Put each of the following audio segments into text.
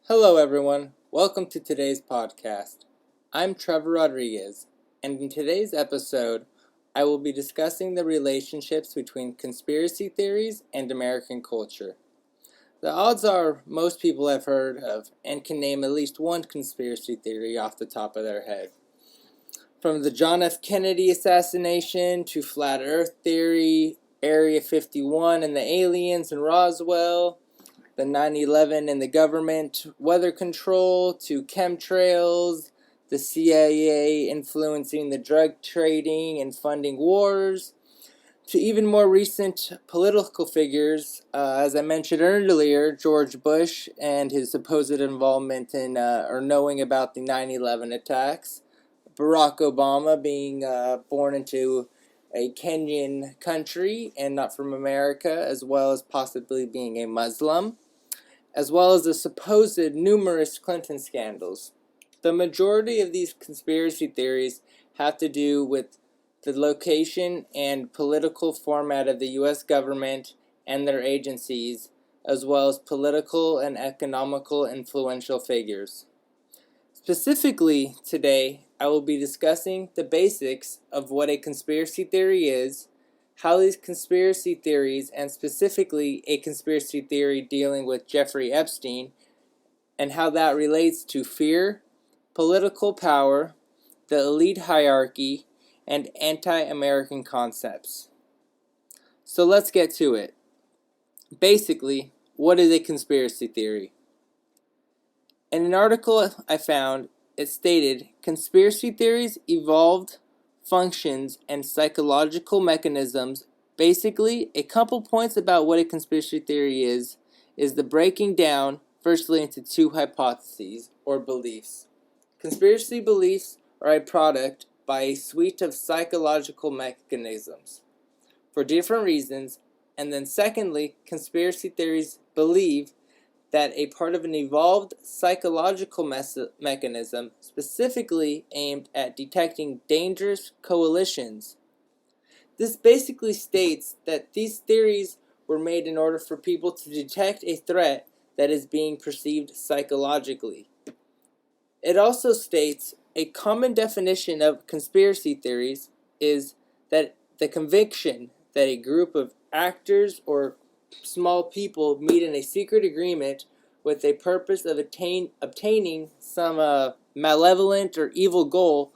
Hello, everyone. Welcome to today's podcast. I'm Trevor Rodriguez, and in today's episode, I will be discussing the relationships between conspiracy theories and American culture. The odds are most people have heard of and can name at least one conspiracy theory off the top of their head. From the John F. Kennedy assassination to Flat Earth theory, Area 51 and the aliens in Roswell, the 9/11 and the government weather control, to chemtrails, the CIA influencing the drug trading and funding wars, to even more recent political figures, as I mentioned earlier, George Bush and his supposed involvement in or knowing about the 9/11 attacks, Barack Obama being born into a Kenyan country and not from America, as well as possibly being a Muslim, as well as the supposed numerous Clinton scandals. The majority of these conspiracy theories have to do with the location and political format of the U.S. government and their agencies, as well as political and economical influential figures. Specifically, today, I will be discussing the basics of what a conspiracy theory is, how these conspiracy theories, and specifically a conspiracy theory dealing with Jeffrey Epstein, and how that relates to fear, political power, the elite hierarchy, and anti-American concepts. So let's get to it. Basically, what is a conspiracy theory? In an article I found, it stated, conspiracy theories evolved functions and psychological mechanisms. Basically, a couple points about what a conspiracy theory is the breaking down firstly into two hypotheses or beliefs. Conspiracy beliefs are a product by a suite of psychological mechanisms for different reasons, and then secondly, conspiracy theories believe that a part of an evolved psychological mechanism specifically aimed at detecting dangerous coalitions. This basically states that these theories were made in order for people to detect a threat that is being perceived psychologically. It also states a common definition of conspiracy theories is that the conviction that a group of actors or small people meet in a secret agreement with a purpose of obtaining some malevolent or evil goal.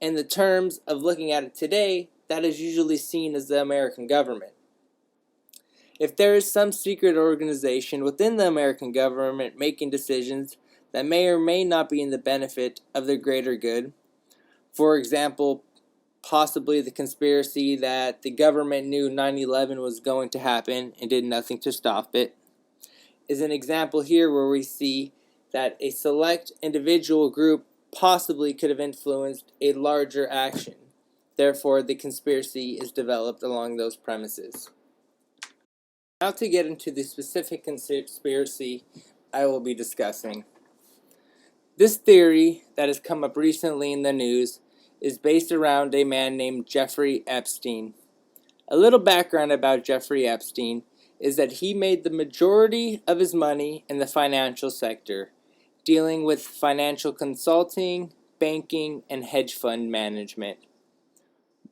In the terms of looking at it today, that is usually seen as the American government. If there is some secret organization within the American government making decisions that may or may not be in the benefit of the greater good, for example, possibly the conspiracy that the government knew 9/11 was going to happen and did nothing to stop it, is an example here where we see that a select individual group possibly could have influenced a larger action. Therefore, the conspiracy is developed along those premises. Now to get into the specific conspiracy I will be discussing. This theory that has come up recently in the news is based around a man named Jeffrey Epstein. A little background about Jeffrey Epstein is that he made the majority of his money in the financial sector, dealing with financial consulting, banking, and hedge fund management.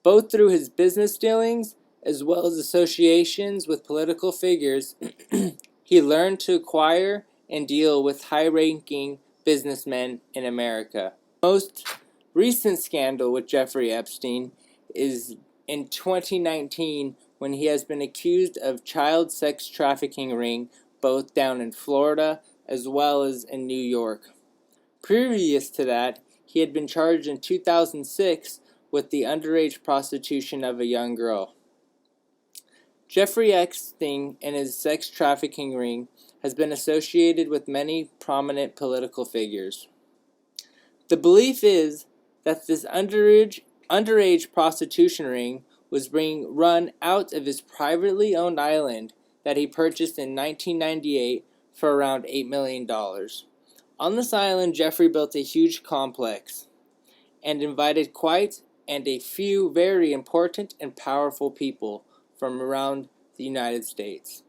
Both through his business dealings as well as associations with political figures, he learned to acquire and deal with high-ranking businessmen in America. Most recent scandal with Jeffrey Epstein is in 2019 when he has been accused of child sex trafficking ring both down in Florida as well as in New York. Previous to that, he had been charged in 2006 with the underage prostitution of a young girl. Jeffrey Epstein and his sex trafficking ring has been associated with many prominent political figures. The belief is that this underage prostitution ring was being run out of his privately owned island that he purchased in 1998 for around $8 million. On this island, Jeffrey built a huge complex and invited quite and a few very important and powerful people from around the United States.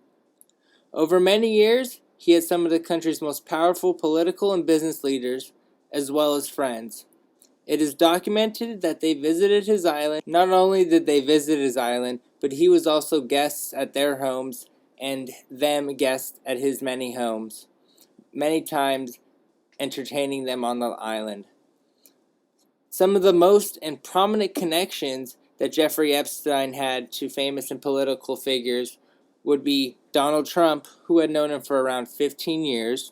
Over many years, he had some of the country's most powerful political and business leaders, as well as friends. It is documented that they visited his island. Not only did they visit his island, but he was also guests at their homes and them guests at his many homes, many times entertaining them on the island. Some of the most and prominent connections that Jeffrey Epstein had to famous and political figures would be Donald Trump, who had known him for around 15 years,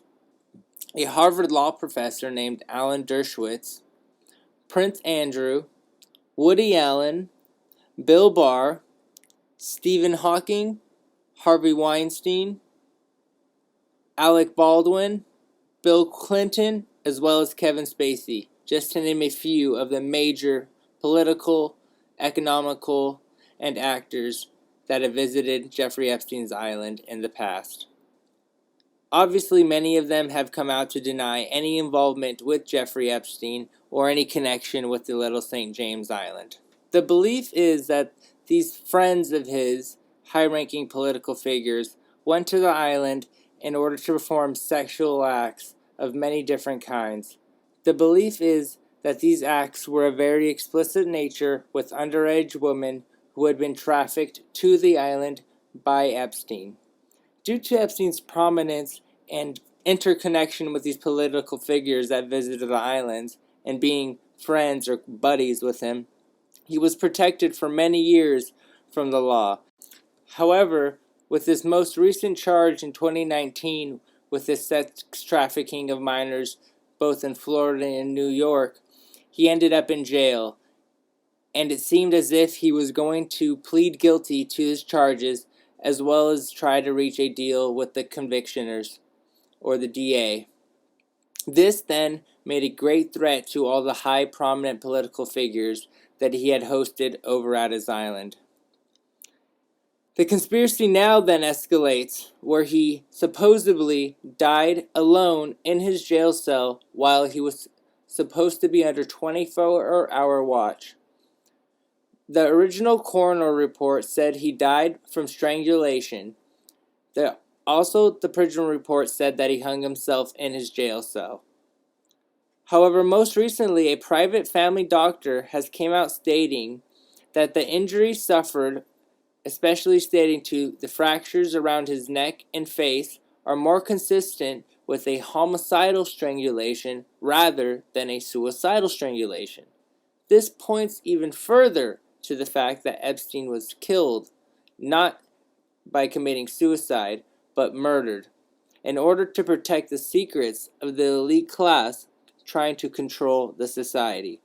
a Harvard law professor named Alan Dershowitz, Prince Andrew, Woody Allen, Bill Barr, Stephen Hawking, Harvey Weinstein, Alec Baldwin, Bill Clinton, as well as Kevin Spacey, just to name a few of the major political, economical, and actors that have visited Jeffrey Epstein's island in the past. Obviously, many of them have come out to deny any involvement with Jeffrey Epstein or any connection with the Little St. James Island. The belief is that these friends of his, high-ranking political figures, went to the island in order to perform sexual acts of many different kinds. The belief is that these acts were of very explicit nature with underage women who had been trafficked to the island by Epstein. Due to Epstein's prominence and interconnection with these political figures that visited the islands and being friends or buddies with him, he was protected for many years from the law. However, with this most recent charge in 2019 with this sex trafficking of minors both in Florida and New York, he ended up in jail, and it seemed as if he was going to plead guilty to his charges as well as try to reach a deal with the convictioners, or the DA. This then made a great threat to all the high prominent political figures that he had hosted over at his island. The conspiracy now then escalates, where he supposedly died alone in his jail cell while he was supposed to be under 24-hour watch. The original coroner report said he died from strangulation. Also, the prison report said that he hung himself in his jail cell. However, most recently, a private family doctor has came out stating that the injuries suffered, especially stating to the fractures around his neck and face, are more consistent with a homicidal strangulation rather than a suicidal strangulation. This points even further to the fact that Epstein was killed, not by committing suicide, but murdered, in order to protect the secrets of the elite class trying to control the society.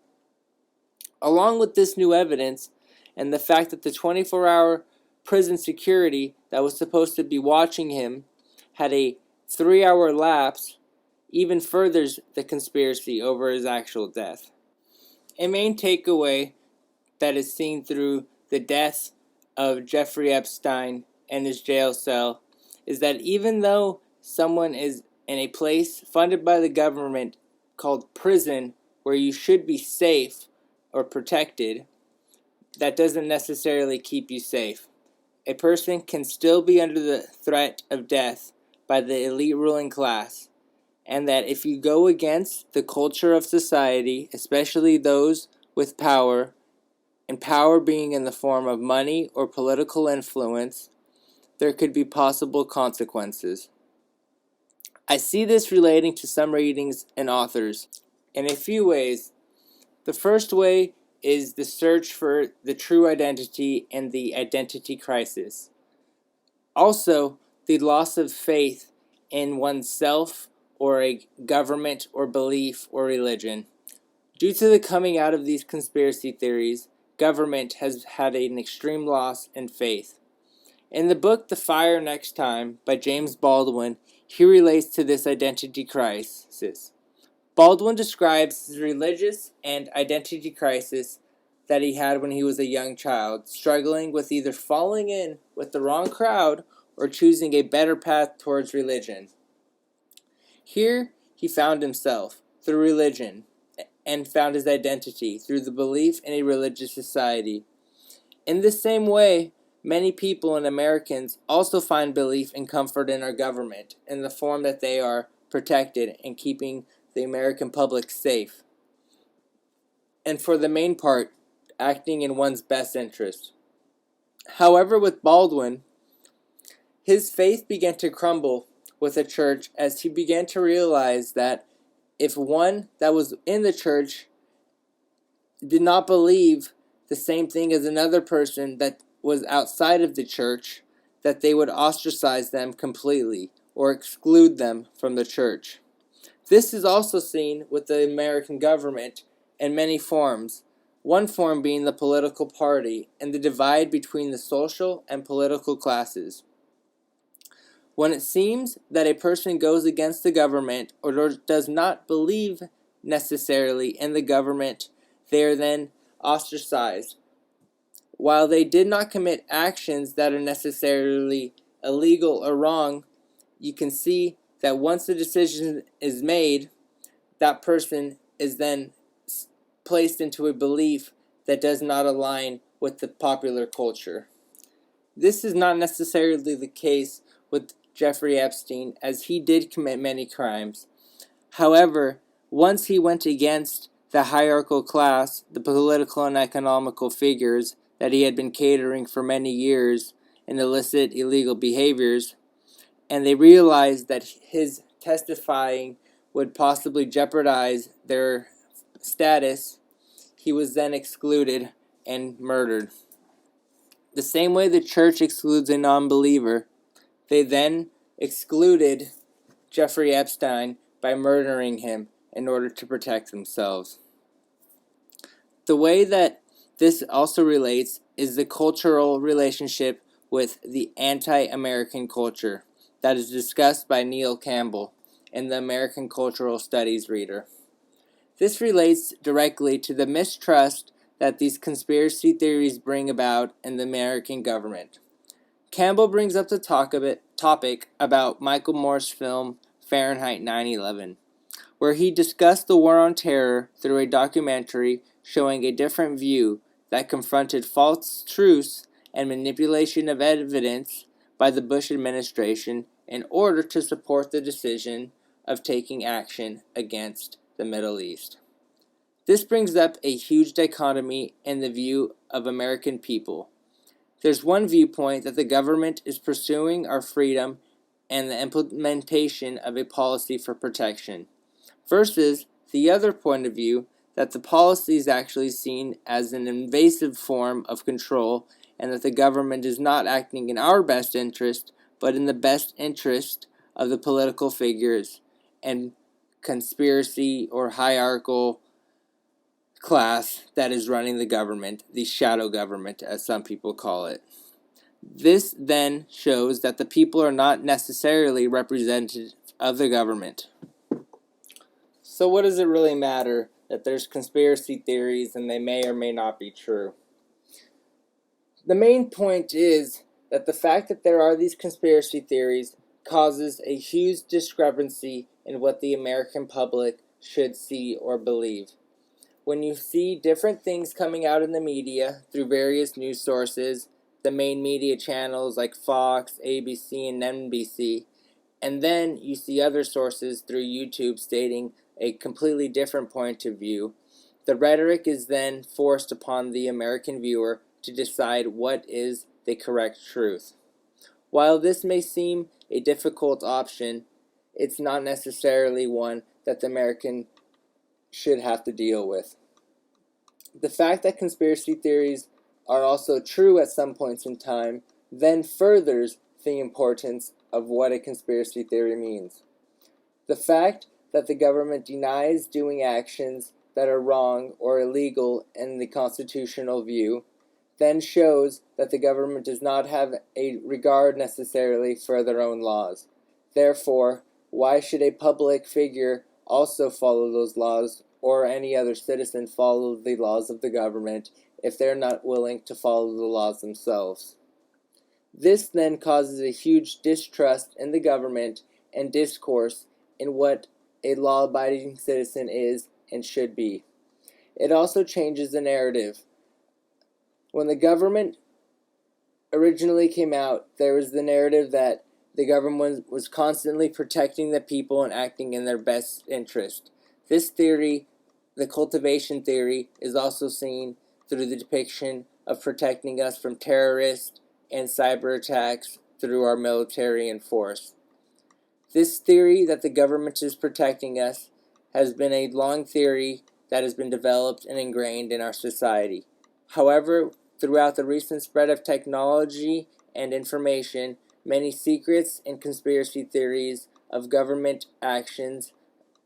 Along with this new evidence, and the fact that the 24-hour prison security that was supposed to be watching him had a 3-hour lapse, even furthers the conspiracy over his actual death. A main takeaway that is seen through the death of Jeffrey Epstein and his jail cell is that even though someone is in a place funded by the government called prison, where you should be safe or protected, that doesn't necessarily keep you safe. A person can still be under the threat of death by the elite ruling class, and that if you go against the culture of society, especially those with power, and power being in the form of money or political influence, there could be possible consequences. I see this relating to some readings and authors in a few ways. The first way is the search for the true identity and the identity crisis. Also, the loss of faith in oneself or a government or belief or religion. Due to the coming out of these conspiracy theories, government has had an extreme loss in faith. In the book The Fire Next Time by James Baldwin, he relates to this identity crisis. Baldwin describes his religious and identity crisis that he had when he was a young child, struggling with either falling in with the wrong crowd or choosing a better path towards religion. Here, he found himself through religion and found his identity through the belief in a religious society. In the same way, Many people and Americans also find belief and comfort in our government in the form that they are protected and keeping the American public safe, and for the main part, acting in one's best interest. However, with Baldwin, his faith began to crumble with the church as he began to realize that if one that was in the church did not believe the same thing as another person that was outside of the church, that they would ostracize them completely or exclude them from the church. This is also seen with the American government in many forms, one form being the political party and the divide between the social and political classes. When it seems that a person goes against the government or does not believe necessarily in the government, they are then ostracized. While they did not commit actions that are necessarily illegal or wrong, you can see that once the decision is made, that person is then placed into a belief that does not align with the popular culture. This is not necessarily the case with Jeffrey Epstein, as he did commit many crimes. However, once he went against the hierarchical class, the political and economical figures that he had been catering for many years in illicit, illegal behaviors, and they realized that his testifying would possibly jeopardize their status, he was then excluded and murdered. The same way the church excludes a non-believer, they then excluded Jeffrey Epstein by murdering him in order to protect themselves. The way that this also relates is the cultural relationship with the anti-American culture that is discussed by Neil Campbell in the American Cultural Studies Reader. This relates directly to the mistrust that these conspiracy theories bring about in the American government. Campbell brings up the topic about Michael Moore's film Fahrenheit 9/11, where he discussed the war on terror through a documentary showing a different view that confronted false truths and manipulation of evidence by the Bush administration in order to support the decision of taking action against the Middle East. This brings up a huge dichotomy in the view of American people. There's one viewpoint that the government is pursuing our freedom and the implementation of a policy for protection, versus the other point of view that the policy is actually seen as an invasive form of control and that the government is not acting in our best interest, but in the best interest of the political figures and conspiracy or hierarchical class that is running the government, the shadow government, as some people call it. This then shows that the people are not necessarily representative of the government. So what does it really matter that there's conspiracy theories and they may or may not be true? The main point is that the fact that there are these conspiracy theories causes a huge discrepancy in what the American public should see or believe. When you see different things coming out in the media through various news sources, the main media channels like Fox, ABC, and NBC, and then you see other sources through YouTube stating a completely different point of view, the rhetoric is then forced upon the American viewer to decide what is the correct truth. While this may seem a difficult option, it's not necessarily one that the American should have to deal with. The fact that conspiracy theories are also true at some points in time then furthers the importance of what a conspiracy theory means. The fact that the government denies doing actions that are wrong or illegal in the constitutional view then shows that the government does not have a regard necessarily for their own laws. Therefore, why should a public figure also follow those laws, or any other citizen follow the laws of the government if they're not willing to follow the laws themselves? This then causes a huge distrust in the government and discourse in what a law-abiding citizen is and should be. It also changes the narrative. When the government originally came out, there was the narrative that the government was constantly protecting the people and acting in their best interest. This theory, the cultivation theory, is also seen through the depiction of protecting us from terrorists and cyber attacks through our military and force. This theory that the government is protecting us has been a long theory that has been developed and ingrained in our society. However, throughout the recent spread of technology and information, many secrets and conspiracy theories of government actions,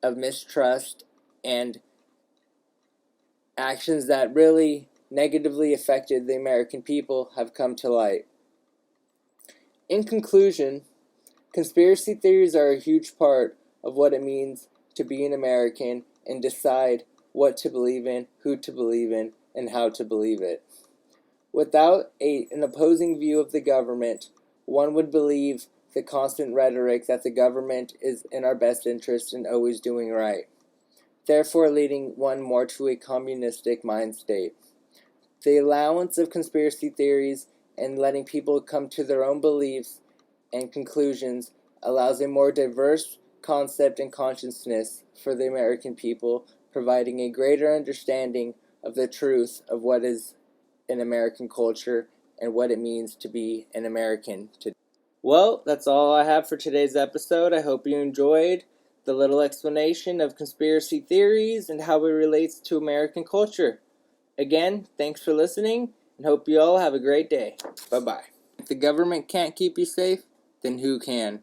of mistrust, and actions that really negatively affected the American people have come to light. In conclusion, conspiracy theories are a huge part of what it means to be an American and decide what to believe in, who to believe in, and how to believe it. Without an opposing view of the government, one would believe the constant rhetoric that the government is in our best interest and always doing right, therefore leading one more to a communistic mind state. The allowance of conspiracy theories and letting people come to their own beliefs and conclusions allows a more diverse concept and consciousness for the American people, providing a greater understanding of the truth of what is an American culture and what it means to be an American today. Well, that's all I have for today's episode. I hope you enjoyed the little explanation of conspiracy theories and how it relates to American culture. Again, thanks for listening, and hope you all have a great day. Bye-bye. If the government can't keep you safe, then who can?